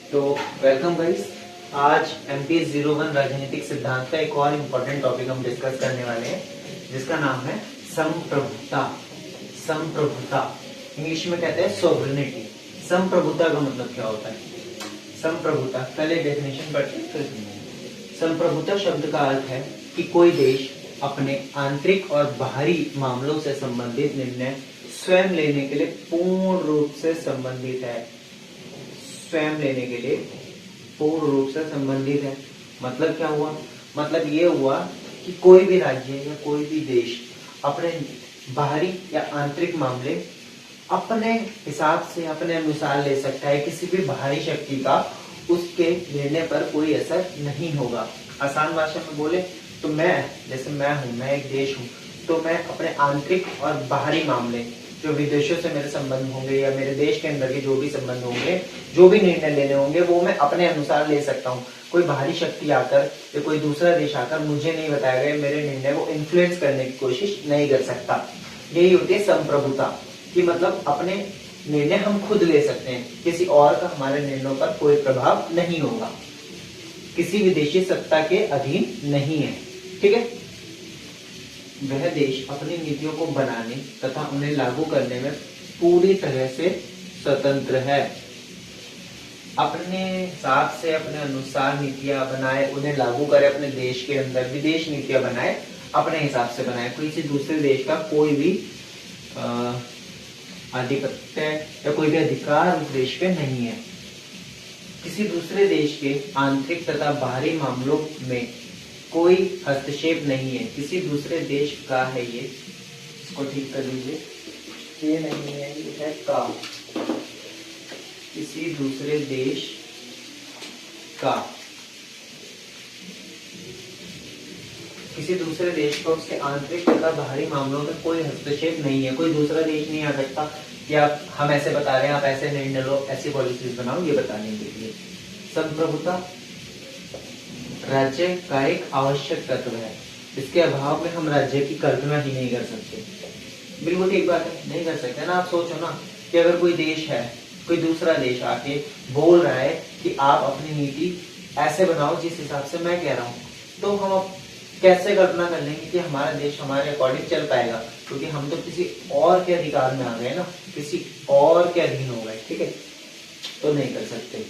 तो welcome guys. आज MP01 राजनीतिक सिद्धांत का एक और इम्पोर्टेंट टॉपिक हम डिस्कस करने वाले हैं, जिसका नाम है संप्रभुता। संप्रभुता इंग्लिश में कहते हैं सोवरेनिटी। संप्रभुता का मतलब क्या होता है? संप्रभुता, पहले डेफिनेशन पढ़ते हैं फिर समझेंगे। संप्रभुता शब्द का अर्थ है कि कोई देश अपने आंतरिक और बाहरी मामलों से संबंधित निर्णय स्वयं लेने के लिए पूर्ण रूप से संबंधित है। स्वयं लेने के लिए पूर्ण रूप से संबंधित है। मतलब क्या हुआ? मतलब ये हुआ कि कोई भी राज्य या कोई भी देश अपने बाहरी या आंतरिक मामले अपने हिसाब से, अपने अनुसार ले सकता है। किसी भी बाहरी शक्ति का उसके निर्णय पर कोई असर नहीं होगा। आसान भाषा में बोले तो जैसे मैं एक देश हूँ, तो मैं अपने आंतरिक और बाहरी मामले, जो विदेशों से मेरे संबंध होंगे या मेरे देश के अंदर के जो भी संबंध होंगे, जो भी निर्णय लेने होंगे, वो मैं अपने अनुसार ले सकता हूँ। कोई बाहरी शक्ति आकर या कोई दूसरा देश आकर मुझे नहीं बताया गया मेरे निर्णय को इन्फ्लुएंस करने की कोशिश नहीं कर सकता। यही होती है संप्रभुता, कि मतलब अपने निर्णय हम खुद ले सकते हैं, किसी और का हमारे निर्णयों पर कोई प्रभाव नहीं होगा, किसी विदेशी सत्ता के अधीन नहीं है। ठीक है। वह देश अपनी नीतियों को बनाने तथा उन्हें लागू करने में पूरी तरह से स्वतंत्र है। अपने हिसाब से, अपने अनुसार नीतियां बनाए, उन्हें लागू करे, अपने देश के अंदर विदेश नीतियां बनाए, अपने हिसाब से बनाए। किसी दूसरे देश का कोई भी आधिपत्य या कोई भी अधिकार उस देश पे नहीं है। किसी दूसरे देश के आंतरिक तथा बाहरी मामलों में कोई हस्तक्षेप नहीं है। किसी दूसरे देश का है ये, इसको ठीक कर लीजिए, ये नहीं है, ये है का। किसी दूसरे देश का, किसी दूसरे देश को उसके आंतरिक तथा बाहरी मामलों में कोई हस्तक्षेप नहीं है। कोई दूसरा देश नहीं आ सकता कि आप हम ऐसे बता रहे हैं, आप ऐसे निर्णय लो, ऐसी पॉलिसीज बनाओ, ये बताने के लिए। संप्रभुता राज्य का एक आवश्यक तत्व है। इसके अभाव में हम राज्य की कल्पना ही नहीं कर सकते। बिल्कुल ठीक बात है, नहीं कर सकते ना। आप सोचो ना कि अगर कोई देश है, कोई दूसरा देश आके बोल रहा है कि आप अपनी नीति ऐसे बनाओ जिस हिसाब से मैं कह रहा हूँ, तो हम कैसे कल्पना कर लेंगे कि हमारा देश हमारे अकॉर्डिंग चल पाएगा? क्योंकि हम तो किसी और के अधिकार में आ गए ना, किसी और के अधीन हो गए। ठीक है, तो नहीं कर सकते।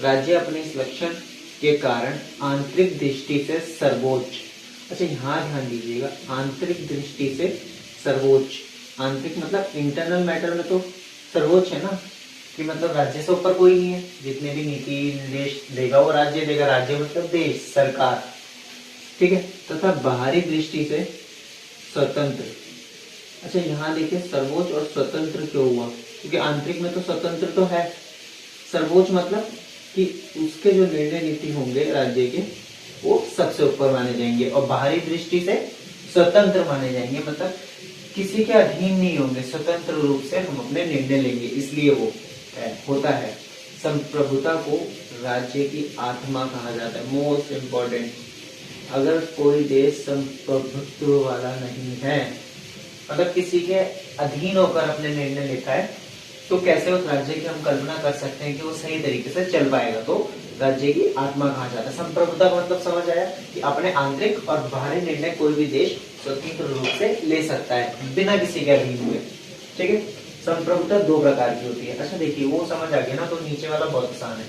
राज्य अपने इस लक्षण के कारण आंतरिक दृष्टि से सर्वोच्च, अच्छा यहाँ ध्यान दीजिएगा, आंतरिक दृष्टि से सर्वोच्च। आंतरिक मतलब इंटरनल मैटर में तो सर्वोच्च है ना, कि मतलब राज्य से ऊपर कोई नहीं है। जितने भी नीति निर्देश देगा वो राज्य देगा। राज्य मतलब देश, सरकार। ठीक है। तथा बाहरी दृष्टि से स्वतंत्र। अच्छा यहाँ देखिए, सर्वोच्च और स्वतंत्र क्यों हुआ? क्योंकि आंतरिक में तो स्वतंत्र तो है, सर्वोच्च मतलब कि उसके जो निर्णय नीति होंगे राज्य के, वो सबसे ऊपर माने जाएंगे, और बाहरी दृष्टि से स्वतंत्र माने जाएंगे, मतलब किसी के अधीन नहीं होंगे, स्वतंत्र रूप से हम अपने निर्णय लेंगे। इसलिए वो होता है। संप्रभुता को राज्य की आत्मा कहा जाता है। मोस्ट इम्पोर्टेंट, अगर कोई देश संप्रभुत्व वाला नहीं है, मतलब किसी के अधीन होकर अपने निर्णय लेता है, तो कैसे उस राज्य की हम कल्पना कर सकते हैं कि वो सही तरीके से चल पाएगा? तो राज्य की आत्मा कहा जाता है। संप्रभुता का मतलब समझ आया कि अपने आंतरिक और बाहरी निर्णय कोई भी देश स्वतंत्र रूप से ले सकता है, बिना किसी के अधीन हुए। ठीक है। संप्रभुता दो प्रकार की होती है। अच्छा देखिए, वो समझ आ गया ना, तो नीचे वाला बहुत आसान है।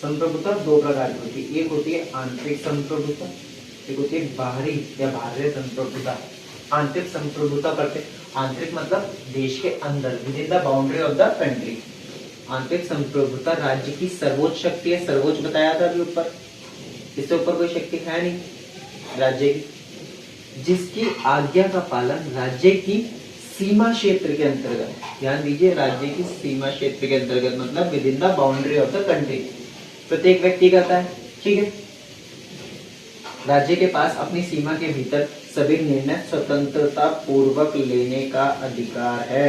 संप्रभुता दो प्रकार की होती है। एक होती है आंतरिक संप्रभुता, एक होती है बाहरी या बाह्य संप्रभुता। आंतरिक संप्रभुता करते, आंतरिक मतलब देश के अंदर, with in the boundary of the country. आंतरिक संप्रभुता राज्य की सर्वोच्च शक्ति है। सर्वोच्च बताया था अभी ऊपर, इससे ऊपर कोई शक्ति है नहीं राज्य की, जिसकी आज्ञा का पालन राज्य की सीमा क्षेत्र के अंतर्गत, ध्यान दीजिए, राज्य की सीमा क्षेत्र के अंतर्गत मतलब with in the boundary of the country, प्रत्येक व्यक्ति करता है। ठीक है। राज्य के पास अपनी सीमा के भीतर सभी निर्णय स्वतंत्रता पूर्वक लेने का अधिकार है।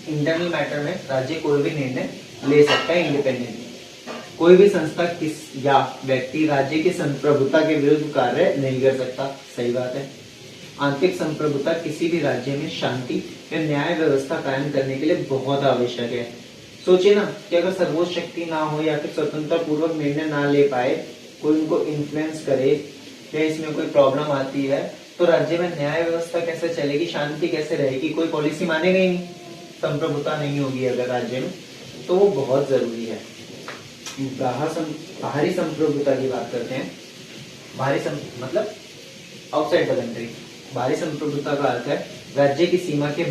इंटरनल मैटर में राज्य कोई भी निर्णय ले सकता है इंडिपेंडेंटली। कोई भी संस्था या व्यक्ति राज्य की संप्रभुता के विरुद्ध कार्य नहीं कर सकता। सही बात है। आंतरिक संप्रभुता किसी भी राज्य में शांति या न्याय व्यवस्था कायम करने के लिए बहुत आवश्यक है। सोचिए ना कि अगर सर्वोच्च शक्ति ना हो या फिर स्वतंत्र पूर्वक निर्णय ना ले पाए, कोई उनको इन्फ्लुएंस करे या इसमें कोई प्रॉब्लम आती है, तो राज्य में न्याय व्यवस्था कैसे चलेगी, शांति कैसे रहेगी, कोई पॉलिसी मानेगा ही नहीं, संप्रभुता नहीं होगी अगर राज्य में। तो वो बहुत जरूरी है। बाहरी संप्रभुता की बात करते हैं। मतलब आउटसाइड द कंट्री। बाहरी संप्रभुता का अर्थ है राज्य की सीमा के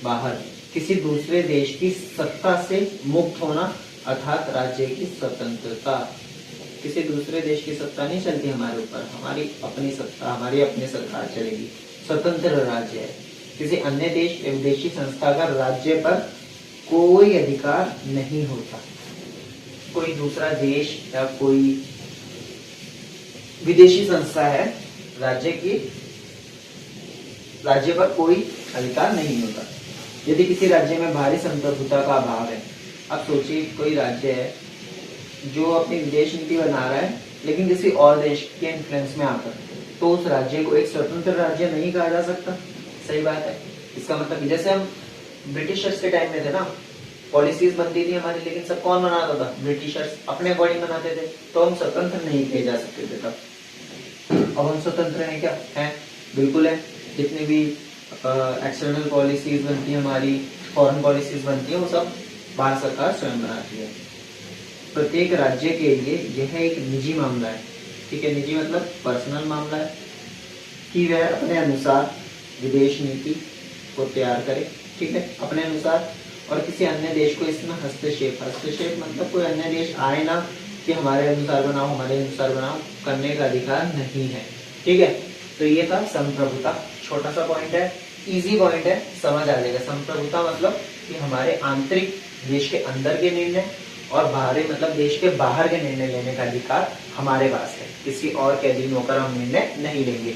बाहर किसी दूसरे देश की सत्ता से मुक्त होना, अर्थात राज्य की स्वतंत्रता। किसी दूसरे देश की सत्ता नहीं चलती हमारे ऊपर, हमारी अपनी सत्ता, हमारी अपनी सरकार चलेगी। स्वतंत्र राज्य है। किसी अन्य देश या विदेशी संस्था का राज्य पर कोई अधिकार नहीं होता। कोई दूसरा देश या कोई विदेशी संस्था है, राज्य पर कोई अधिकार नहीं होता। यदि किसी राज्य में भारी संप्रभुता का अभाव है, अब सोचिए कोई राज्य है जो अपनी विदेश नीति बना रहा है लेकिन किसी और देश के इन्फ्लुएंस में आकर, तो उस राज्य को एक स्वतंत्र राज्य नहीं कहा जा सकता। सही बात है। इसका मतलब जैसे हम ब्रिटिशर्स के टाइम में थे ना, पॉलिसीज बनती थी हमारी, लेकिन सब कौन बनाता था? ब्रिटिशर्स अपने अकॉर्डिंग बनाते थे, तो हम स्वतंत्र नहीं कहे जा सकते थे तब। अब हम स्वतंत्र हैं क्या? हैं, बिल्कुल है। जितनी भी एक्सटर्नल पॉलिसीज बनती है हमारी, फॉरेन पॉलिसीज बनती है, वो सब भारत सरकार स्वयं बनाती है। प्रत्येक राज्य के लिए यह एक निजी मामला है। ठीक है, निजी मतलब पर्सनल मामला है कि वह अपने अनुसार विदेश नीति को तैयार करे। ठीक है, अपने अनुसार, और किसी अन्य देश को इसमें हस्तक्षेप मतलब कोई अन्य देश आए ना कि हमारे अनुसार बनाओ करने का अधिकार नहीं है। ठीक है, तो ये था संप्रभुता। छोटा सा पॉइंट है, इजी पॉइंट है, समझ आ जाएगा। संप्रभुता मतलब कि हमारे आंतरिक देश के अंदर के निर्णय और बाहरी मतलब देश के बाहर के निर्णय लेने का अधिकार हमारे पास है। किसी और के अधीन होकर हम निर्णय नहीं लेंगे।